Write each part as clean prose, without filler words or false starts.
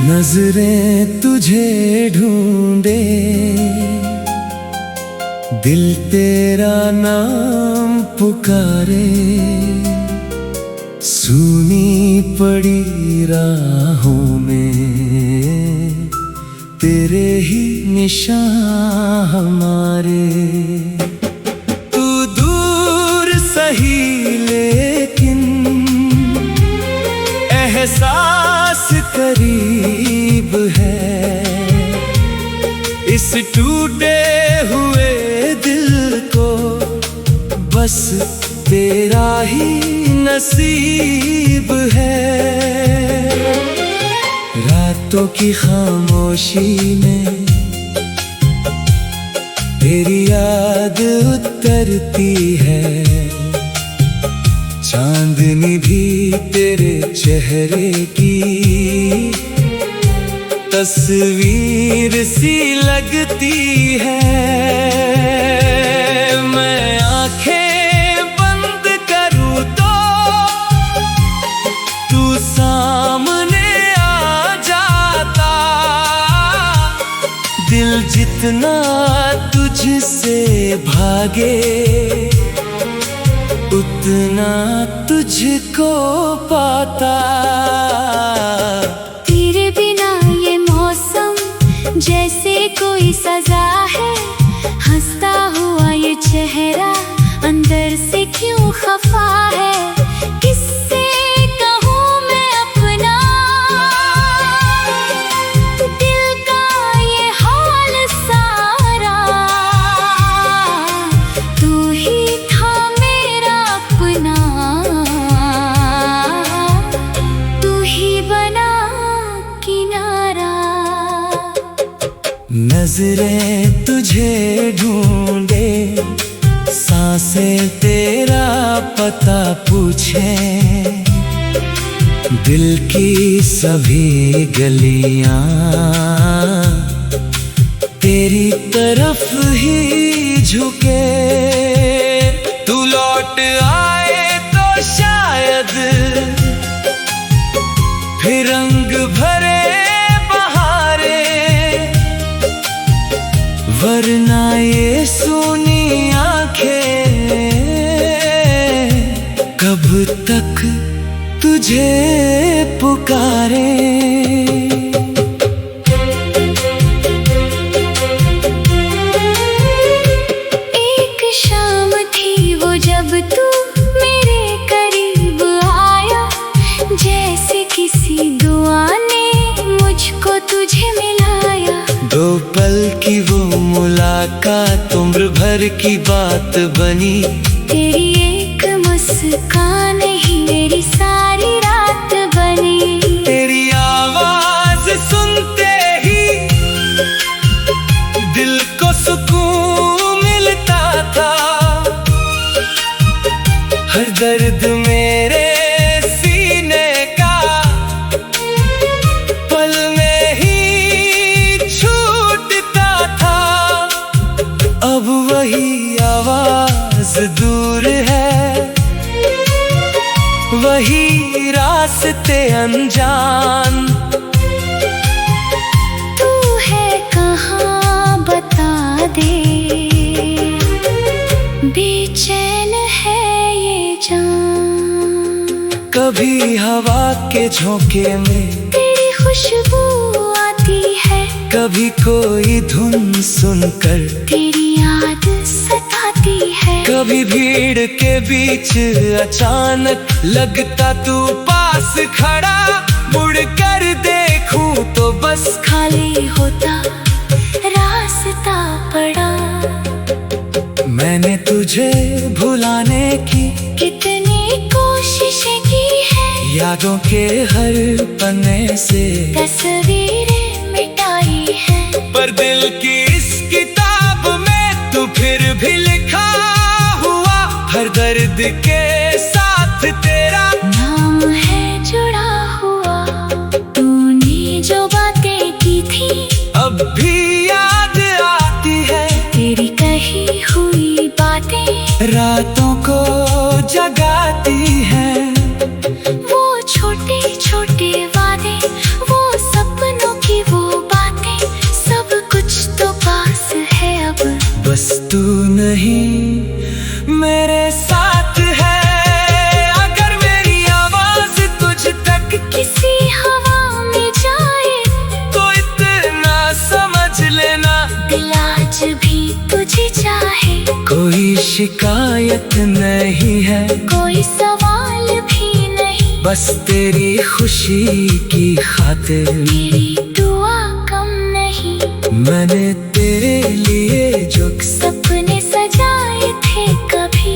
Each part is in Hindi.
नजरें तुझे ढूंढे, दिल तेरा नाम पुकारे, सुनी पड़ी राहों में तेरे ही निशान हमारे। तू दूर सही लेकिन एहसास करीब है, इस टूटे हुए दिल को बस तेरा ही नसीब है। रातों की खामोशी में तेरी याद उतरती है, चांदनी भी तेरे चेहरे की तस्वीर सी लगती है। मैं आंखें बंद करूं तो तू सामने आ जाता, दिल जितना तुझसे भागे उतना तुझको पाता। तेरे बिना ये मौसम जैसे कोई सजा है, हंसता हुआ ये चेहरा अंदर से क्यों खफा है। किससे कहूँ मैं अपना दिल का ये हाल सारा, तू ही था मेरा अपना, तू ही बना किनारा। नजरें तुझे ढूंढे, सांसें तेरा पता पूछे, दिल की सभी गलियां तेरी तरफ ही झुके। तू लौट आए तो शायद फिर रंग भरे बहारे, वरना ये सूनी आंखें कब तक तुझे पुकारे। एक शाम थी वो जब तू मेरे करीब आया, जैसे किसी दुआ ने मुझको तुझे मिलाया। दो पल की वो मुलाकात उम्र भर की बात बनी, तेरी एक मुस्कान ही मेरी सारी रात बनी। तेरी आवाज सुनते ही दिल को सुकून मिलता था, हर दर्द मेरे सीने का पल में ही छूटता था। अब वही आवाज दूर है, वही रास्ते अनजान। तू है कहाँ बता दे, बेचैन है ये जान। कभी हवा के झोंके में तेरी खुशबू आती है, कभी कोई धुन सुनकर तेरी याद सताती है। कभी भीड़ के बीच अचानक लगता तू पास खड़ा, मुड़ कर देखूं तो बस खाली होता रास्ता पड़ा। मैंने तुझे भुलाने की कितनी कोशिशें की है, यादों के हर पन्ने से तस्वीरें मिटाई है, पर दिल की इस किताब में तू फिर भी लिखा हुआ, हर दर्द के साथ तेरा नाम है जुड़ा हुआ। तूने जो बातें की थी अब भी याद आती है, तेरी कही हुई बातें रातों को जगाती है। वो छोटे छोटे वादे, वो सपनों नहीं मेरे साथ है। अगर मेरी आवाज तुझ तक किसी हवा में जाए तो इतना समझ लेना, दिल आज भी तुझे चाहे। कोई शिकायत नहीं है, कोई सवाल भी नहीं, बस तेरी खुशी की खातिर मेरी दुआ कम नहीं। मैंने तेरे लिए जो सपने सजाए थे कभी,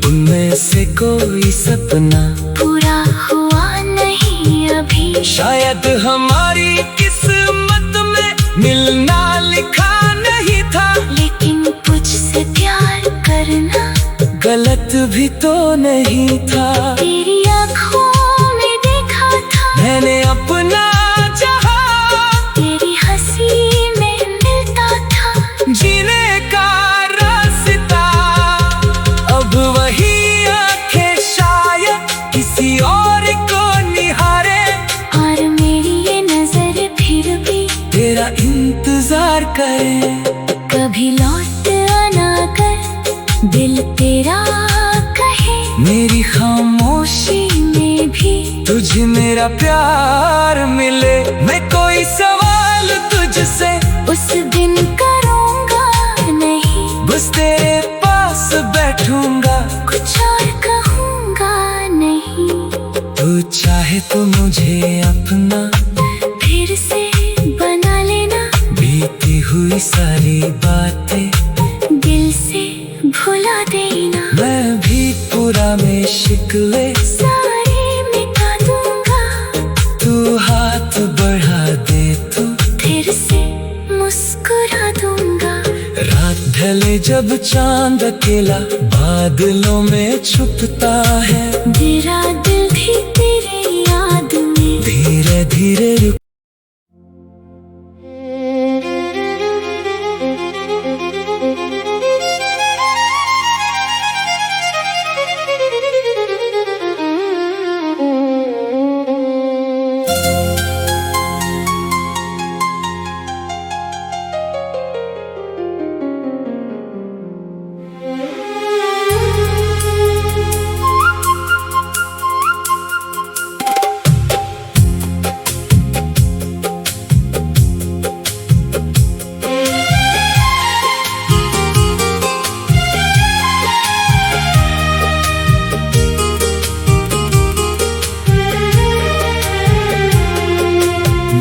उनमें से कोई सपना पूरा हुआ नहीं अभी। शायद हमारी किस्मत में मिलना लिखा नहीं था, लेकिन मुझसे प्यार करना गलत भी तो नहीं था। तेरी आँखों में देखा था मैंने अपना जहां तेरी हंसी में मिलता था। जीने का रास्ता अब वही आंखें शायद किसी और को निहारे, और मेरी ये नजर फिर भी तेरा इंतजार करे। कभी लौट आना कर दिल तेरा कहे, मेरी खामोशी में भी तुझे मेरा प्यार मिले। मैं कोई सवाल तुझसे उस दिन करूँगा नहीं, बस तेरे पास बैठूंगा, कुछ और कहूँगा नहीं। तू चाहे तो मुझे अपना फिर से बना लेना, बीती हुई सारी बातें दिल से भुला देना। मैं भी पूरा में शिकवे सारे मिटा दूंगा, तू हाथ बढ़ा दे तो फिर से मुस्कुरा दूंगा। रात ढले जब चांद अकेला बादलों में छुपता है, मेरा दिल भी तेरे याद में धीरे धीरे रुक।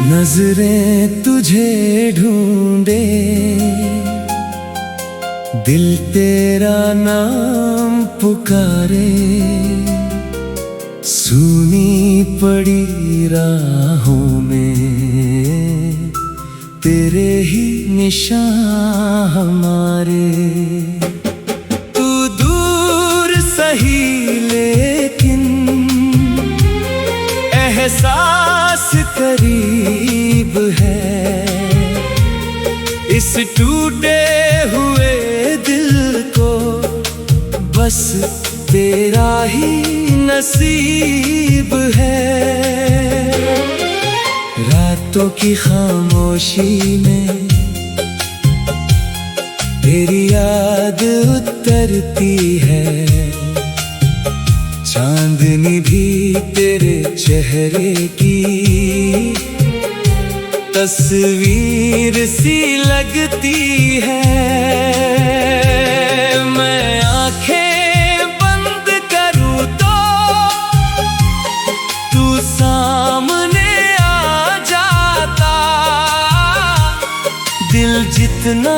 नजरें तुझे ढूंढे, दिल तेरा नाम पुकारे, सुनी पड़ी राहों में तेरे ही निशान हमारे। तू दूर सही लेकिन एहसास करीब है, इस टूटे हुए दिल को बस तेरा ही नसीब है। रातों की खामोशी में तेरी याद उतरती है, चांदनी भी तेरे चेहरे की तस्वीर सी लगती है। मैं आंखें बंद करूं तो तू सामने आ जाता, दिल जितना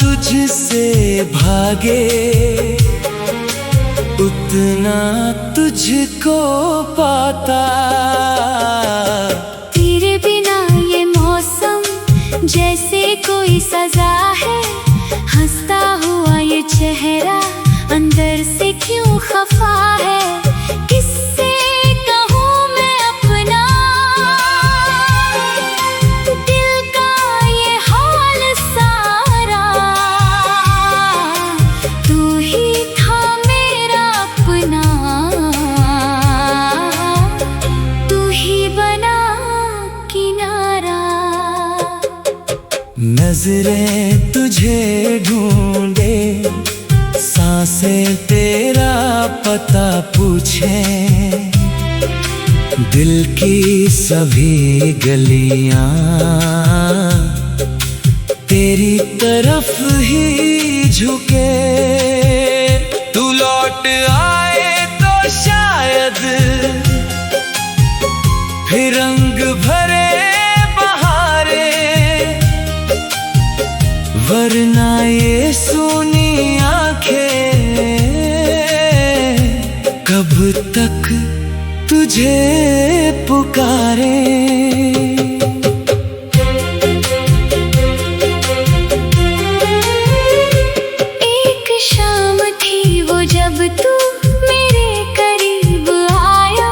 तुझसे भागे उतना तुझको पाता। तेरे बिना ये मौसम जैसे कोई सजा है, हंसता हुआ ये चेहरा अंदर से क्यों खफा है। किससे कहूँ मैं अपना दिल का ये हाल सारा, तू ही था मेरा अपना, तू ही बना किनारा। नजरें तुझे ढूंढे, सांसें तेरा पता पूछे, दिल की सभी गलियां तेरी तरफ ही झुके। तू लौट आए तो शायद फिर रंग भरे बहारे, वरना ये सूनी आंखें कब तक तुझे पुकारे। एक शाम थी वो जब तू मेरे करीब आया,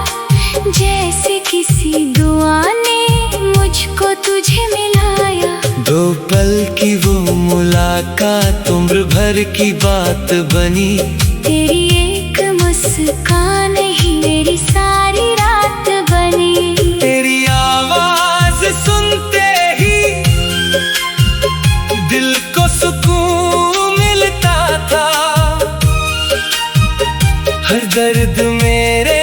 जैसे किसी दुआ ने मुझको तुझे मिलाया। दो पल की वो मुलाकात उम्र भर की बात बनी, तेरी एक मुस्कान ही मेरी सारी रात बनी। तेरी आवाज सुनते ही दिल को सुकून मिलता था। हर दर्द मेरे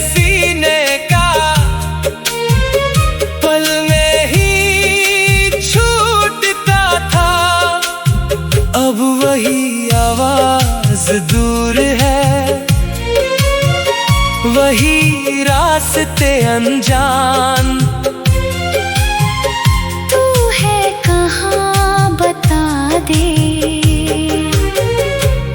सीने का पल में ही छूटता था। अब वही आवाज दूर है, वही रास्ते अनजान। तू है कहाँ बता दे,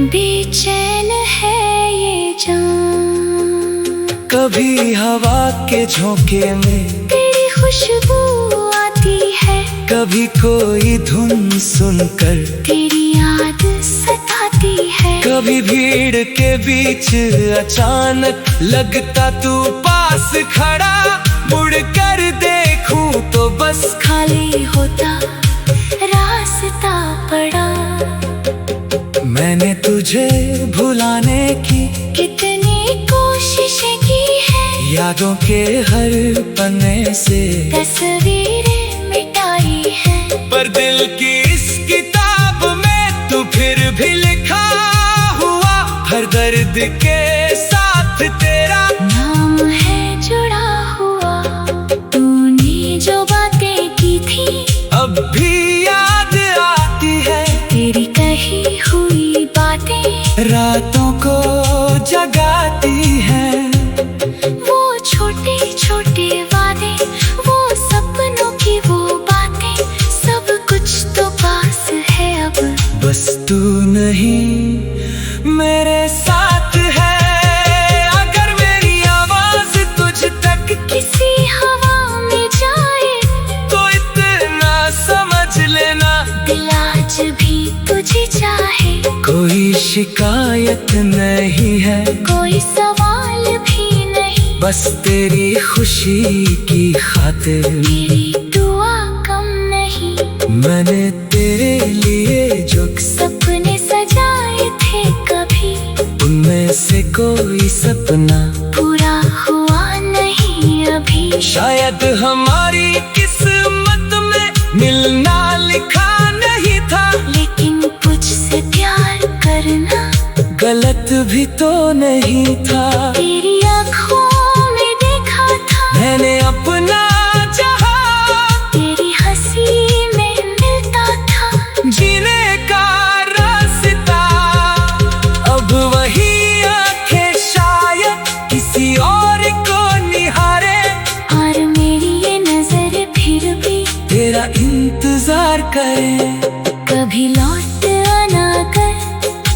बेचैन है ये जान। कभी हवा के झोंके में तेरी खुशबू आती है, कभी कोई धुन सुनकर तेरी याद सताती है। कभी भीड़ के बीच अचानक लगता तू पास खड़ा, मुड़ कर देखूं तो बस खाली होता रास्ता पड़ा। मैंने तुझे भुलाने की कितनी कोशिशें की है, यादों के हर पन्ने से तस्वीरें मिटाई है। पर दिल की इस किताब में तू फिर भी लिखा हुआ, हर दर्द के साथ तेरा नाम है जुड़ा हुआ। तूने जो बातें की थी अब भी याद आती है, तेरी कही हुई बातें रातों को जगाती है। वो छोटे छोटे वादे, वो सपनों की वो बातें, सब कुछ तो पास है अब। बस तू नहीं मेरे साथ है। अगर मेरी आवाज तुझ तक किसी हवा में जाए तो इतना समझ लेना, दिल आज भी तुझे चाहे। कोई शिकायत नहीं है, कोई सवाल भी नहीं, बस तेरी खुशी की खातिर मेरी दुआ कम नहीं। मैंने तेरे लिए जो सपने सजाए थे कभी, उनमें से कोई सपना पूरा हुआ नहीं अभी। शायद हमारी किस्मत में मिलना लिखा नहीं था, लेकिन तुझसे प्यार करना गलत भी तो नहीं था। तेरी आँखों में देखा था मैंने अपना चाहा, तेरी हंसी में मिलता था जीने का रास्ता। अब वही आंखें शायद किसी और को निहारे, और मेरी ये नजर फिर भी तेरा इंतजार करे। कभी लौट आना कर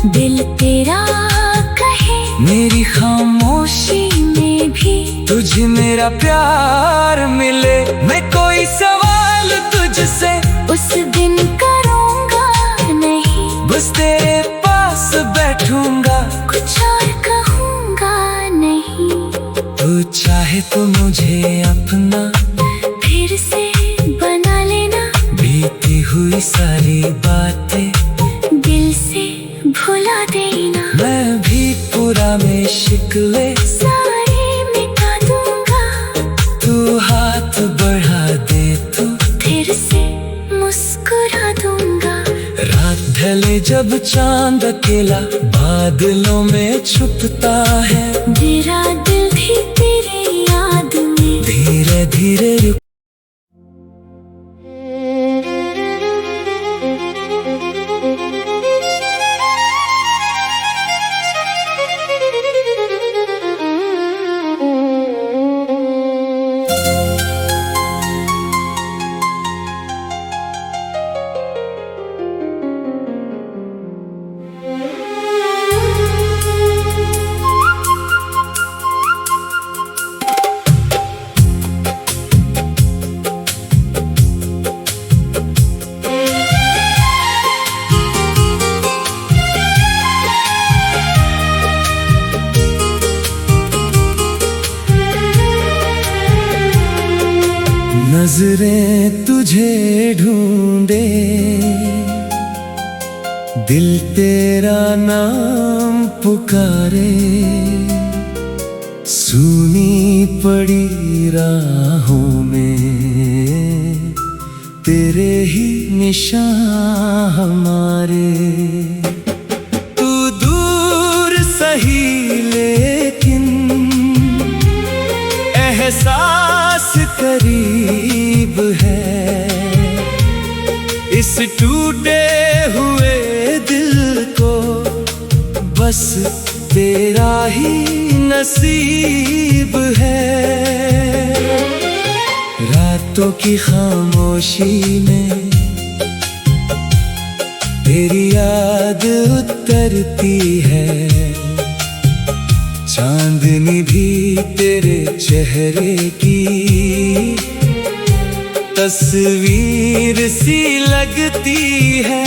दिल तेरा कहे, मेरी खामोशी में भी तुझे मेरा प्यार मिले। मैं कोई सवाल तुझसे उस दिन करूँगा नहीं, बस तेरे पास बैठूंगा, कुछ और कहूँगा नहीं। तू चाहे तो मुझे अपना फिर से बना लेना, बीती हुई सारी बातें दिल से भुला देना। मैं भी पूरा में शिकवे सारे मिटा दूंगा, तू हाथ बढ़ा दे तो फिर से मुस्कुरा दूंगा। रात ढले जब चांद अकेला बादलों में छुपता है, मेरा दिल भी तेरे याद में धीरे धीरे रुक। नजरें तुझे ढूंढे, दिल तेरा नाम पुकारे, सुनी पड़ी राहों में तेरे ही निशान हमारे। तू दूर सही लेकिन एहसास करीब है, इस टूटे हुए दिल को बस तेरा ही नसीब है। रातों की खामोशी में तेरी याद उतरती है, चांदनी भी तेरे चेहरे की तस्वीर सी लगती है।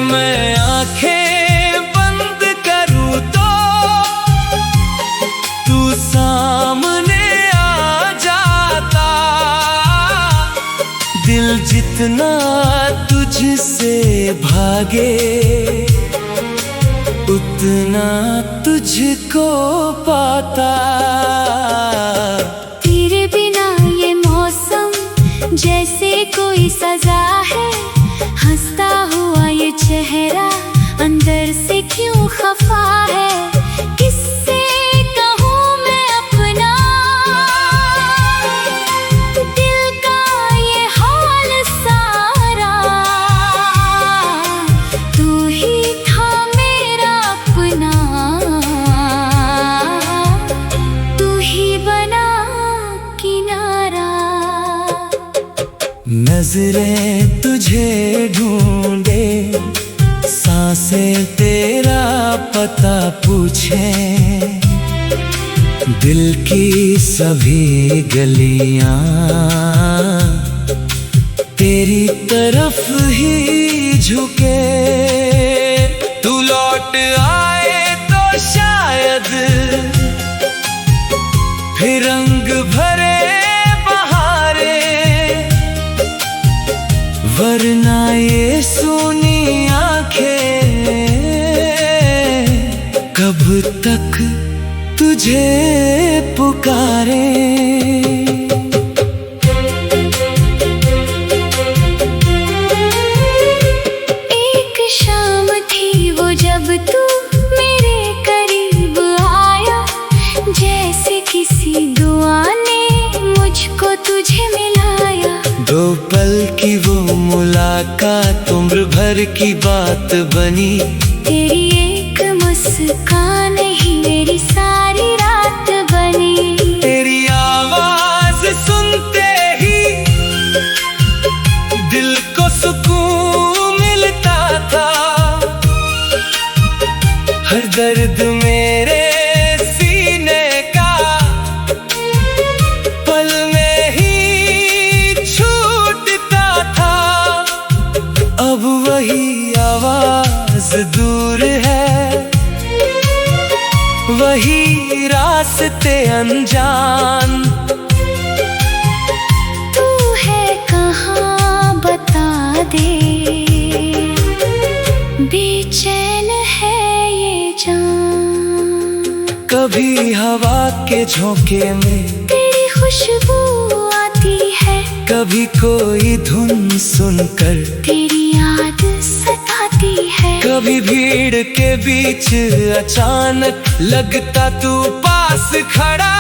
मैं आंखें बंद करूं तो तू सामने आ जाता, दिल जितना तुझसे भागे उतना तुझको पाता। तेरे बिना ये मौसम जैसे कोई सजा है, हंसता हुआ ये चेहरा अंदर से क्यों खफा है। किससे कहूँ मैं अपना दिल का ये हाल सारा, तू ही था मेरा अपना, तू ही बना किनारा। नजरें तुझे ढूंढे, सांसें तेरा पता पूछे, दिल की सभी गलियां तेरी तरफ ही झुके। तू लौट आए तो शायद फिर रंग भरे वरना ये सूनी आंखें कब तक तुझे पुकारे। एक शाम थी वो जब तू मेरे करीब आया, जैसे किसी दुआ ने मुझको तुझे मिलाया। दो पल की वो मुलाकात उम्र भर की बात बनी, तेरी एक मुस्कान ही मेरी सारी रात बनी। तेरी आवाज सुनते ही दिल को सुकून मिलता था, हर दर्द मेरे सीने का पल में ही छूटता था। अब वही आवाज दूर है, वही रास्ते अनजान। तू है कहाँ बता दे, बेचैन है ये जान। कभी हवा के झोंके में तेरी खुशबू आती है, कभी कोई धुन सुनकर तेरी याद आती है। कभी भीड़ के बीच अचानक लगता तू पास खड़ा,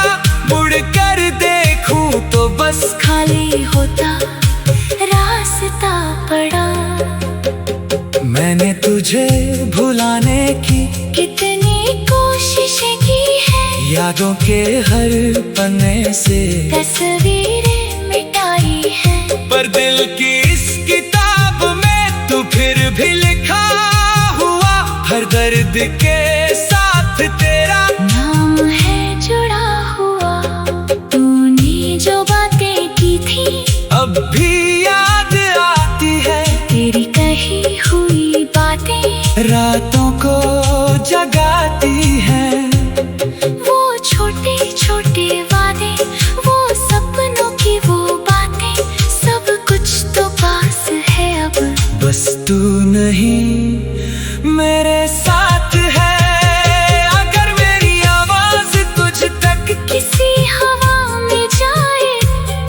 मुड़ कर देखूं तो बस खाली होता रास्ता पड़ा। मैंने तुझे भुलाने की कितनी कोशिशें की है, यादों के हर पन्ने से तस्वीरें मिटाई है, पर दिल की इस किताब में तू फिर भी लिखा हुआ, हर दर्द के साथ तेरा नाम है जुड़ा हुआ। तूने जो बातें की थी अब भी याद आती है, तेरी कही हुई बातें रातों को जगाती है। वो छोटे छोटे वादे, वो सपनों की वो बातें, सब कुछ तो पास है अब। बस तू नहीं मेरे साथ है। अगर मेरी आवाज तुझ तक किसी हवा में जाए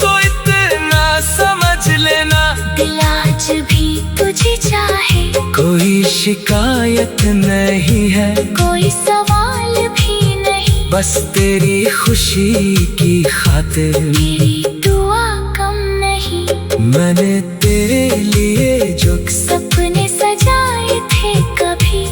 तो इतना समझ लेना, दिल आज भी तुझे चाहे। कोई शिकायत नहीं है, कोई सवाल भी नहीं, बस तेरी खुशी की खातिर मेरी दुआ कम नहीं। मैंने तेरे लिए जो सपने सजाए थे कभी,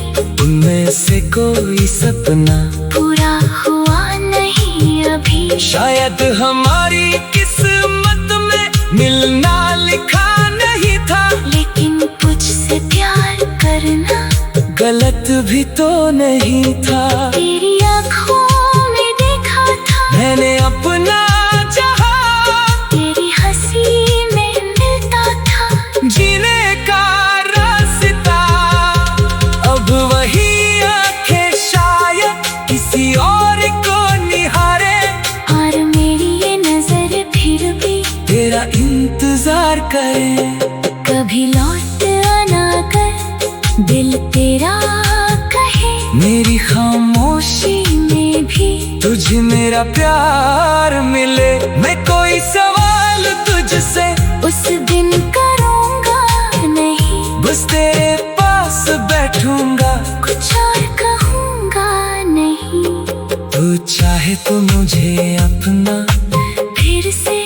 उनमें से कोई सपना पूरा हुआ नहीं अभी। शायद हमारी किस्मत में मिलना लिखा नहीं था, लेकिन मुझसे प्यार करना गलत भी तो नहीं था। तेरी आँखों में देखा था मैंने अपना जहां तेरी हंसी में मिलता था, जीने का रास्ता। अब वही आंखें शायद किसी और को निहारे, और मेरी ये नजर फिर भी तेरा इंतजार करे। कभी लौट आना कर दिल तेरा कहे, मेरी खामोशी में भी तुझे मेरा प्यार मिले। मैं कोई सवाल तुझसे उस दिन करूँगा नहीं, बस तेरे पास बैठूंगा। कुछ और कहूँगा नहीं। तू चाहे तो मुझे अपना फिर से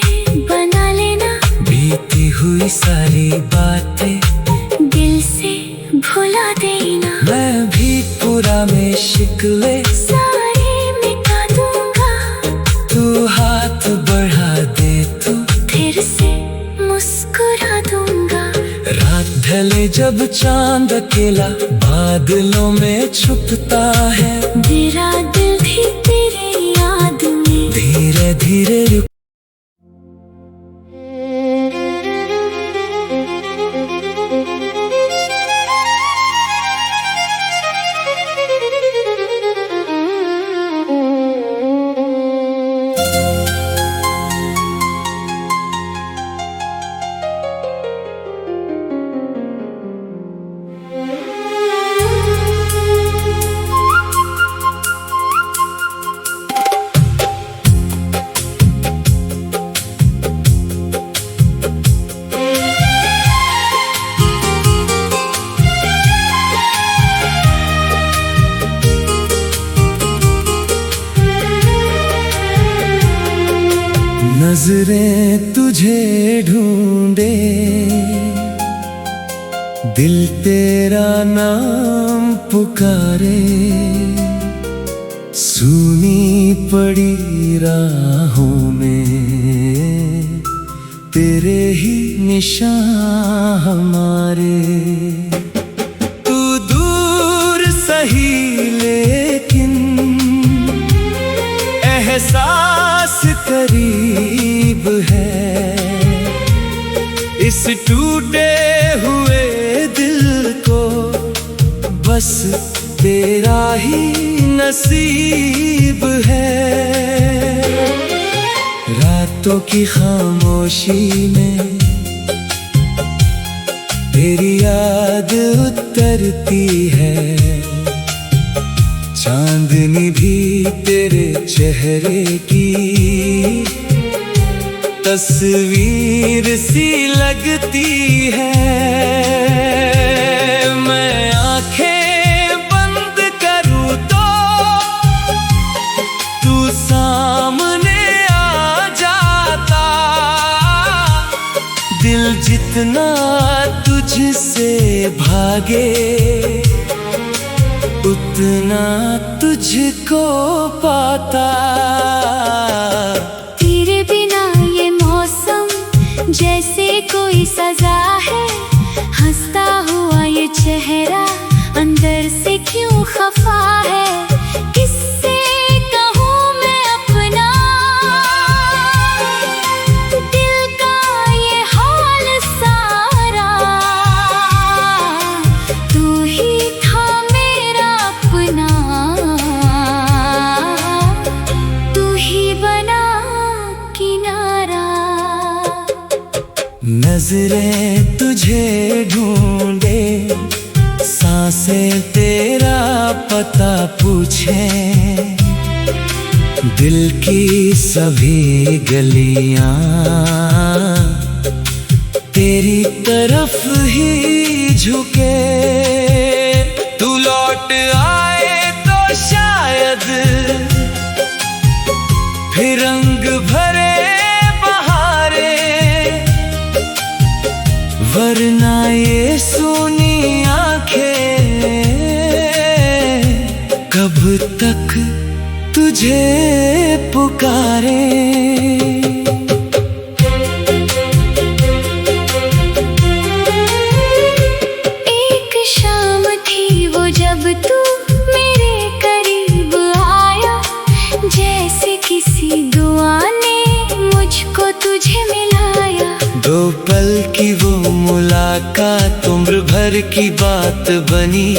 बना लेना, बीती हुई सारी बातें दिल से भुला देना। मैं भी पूरा में शिकवे सारे मिटा दूंगा, तू हाथ बढ़ा दे तो फिर से मुस्कुरा दूंगा। रात ढले जब चांद अकेला बादलों में छुपता है, मेरा दिल भी तेरे याद में धीरे धीरे रुक नजरें तुझे ढूंढे, दिल तेरा नाम पुकारे, सुनी पड़ी राहों में तेरे ही निशान हमारे। तू दूर सही लेकिन एहसास करीब है, इस टूटे हुए दिल को बस तेरा ही नसीब है। रातों की खामोशी में तेरी याद उतरती है, चांदनी भी तेरे चेहरे की तस्वीर सी लगती है। मैं जितना तुझसे भागे उतना तुझको पाता। तेरे बिना ये मौसम जैसे कोई सजा है, हंसता हुआ ये चेहरा अंदर से क्यों खफा है। किससे कहूँ मैं अपना दिल का ये हाल सारा, तू ही था मेरा अपना, तू ही बना किनारा। नजरें तुझे ढूंढे, सांसें तेरा पता पूछे, दिल की सभी गलियां तेरी तरफ ही झुके। तू लौट आए तो शायद फिर रंग भरे बहारे, वरना ये सुनी आंखें कब तक तुझे पुकारे। एक शाम थी वो जब तू मेरे करीब आया, जैसे किसी दुआ ने मुझको तुझे मिलाया। दो पल की वो मुलाकात उम्र भर की बात बनी,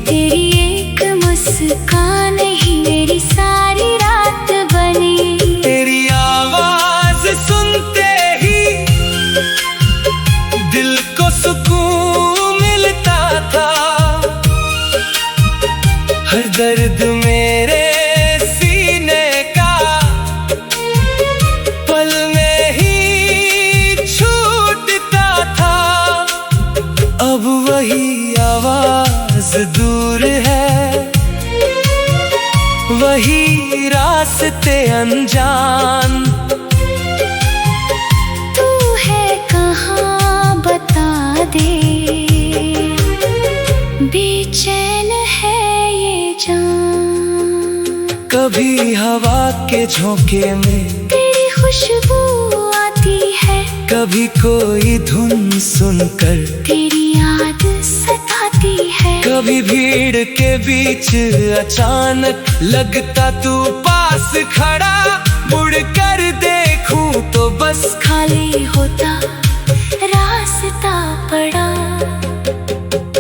तेरी एक मुस्कान ही मेरी सारी रात बनी। तेरी आवाज सुनते ही दिल को सुकून मिलता था। हर दर्द मेरे सीने का पल में ही छूटता था। अब वही आवाज दूर है, वही रास्ते अनजान। तू है कहाँ बता दे, बेचैन है ये जान। कभी हवा के झोंके में तेरी खुशबू आती है, कभी कोई धुन सुनकर तेरी याद सताती है। कभी भीड़ के बीच अचानक लगता तू पास खड़ा, मुड़ कर देखूं तो बस खाली होता रास्ता पड़ा।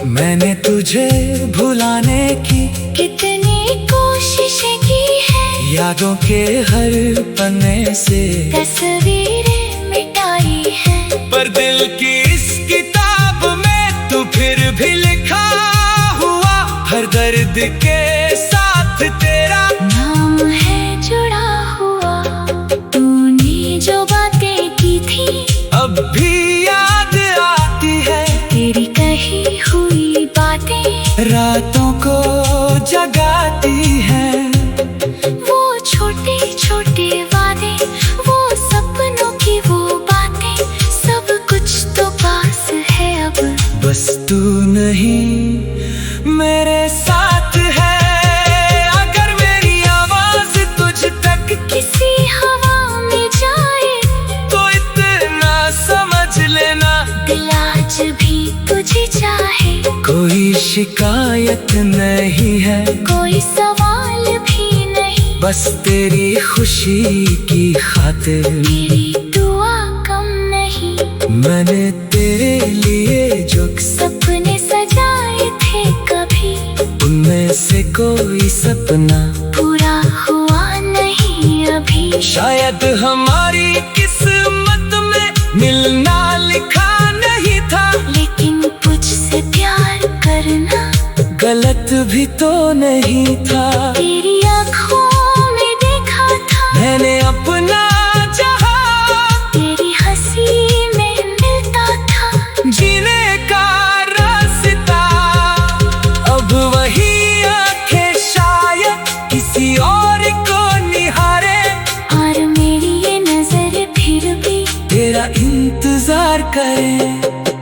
मैंने तुझे भुलाने की कितनी कोशिशें की है, यादों के हर पन्ने से तस्वीरें मिटाई है, पर दिल की इस किताब में तू फिर भी लिखा हुआ। हर दर्द के साथ तेरा नाम है जुड़ा हुआ। तूने जो बातें की थी अब भी याद आती है, तेरी कही हुई बातें रातों को जगाती है। वो छोटे छोटे वादे, वो सपनों की वो बातें, सब कुछ तो पास है अब। बस तू नहीं मेरे साथ है। अगर मेरी आवाज तुझ तक किसी हवा में जाए तो इतना समझ लेना, दिल आज भी तुझे चाहे। कोई शिकायत नहीं है, कोई सवाल भी नहीं, बस तेरी खुशी की खातिर मेरी दुआ कम नहीं। मैंने तेरे लिए जो सपने सजाए थे कभी, उनमें से कोई सपना पूरा हुआ नहीं अभी। शायद हमारी किस्मत में मिलना लिखा नहीं था, लेकिन तुझसे प्यार करना गलत भी तो नहीं था। तेरी आँखों में देखा था मैंने अपना जहां तेरी हंसी में मिलता था। जीने का रास्ता अब वही आंखें शायद किसी और को निहारे, और मेरी ये नजर फिर भी तेरा इंतजार प्यार करे।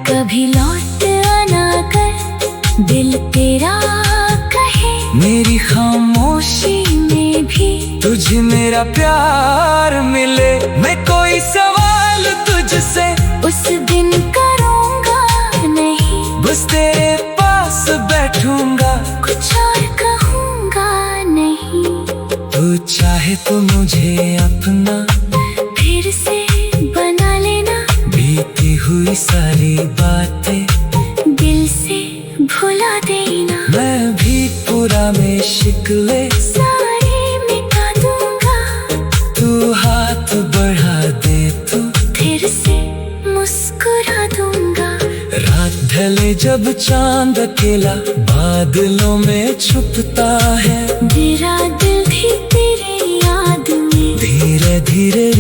कभी लौट आना कर दिल तेरा कहे, मेरी खामोशी में भी तुझे मेरा प्यार मिले। मैं कोई सवाल तुझसे उस दिन करूँगा नहीं, बस तेरे पास बैठूंगा, कुछ और कहूँगा नहीं। तू चाहे तो मुझे अपना फिर से बना लेना, बीती हुई सारी बातें दिल से भुला देना। मैं भी पूरा में शिकवे सारे मिटा दूंगा, तू हाथ बढ़ा दे तो फिर से मुस्कुरा दूंगा। रात ढले जब चांद अकेला बादलों में छुपता है, मेरा दिल भी तेरे याद में धीरे धीरे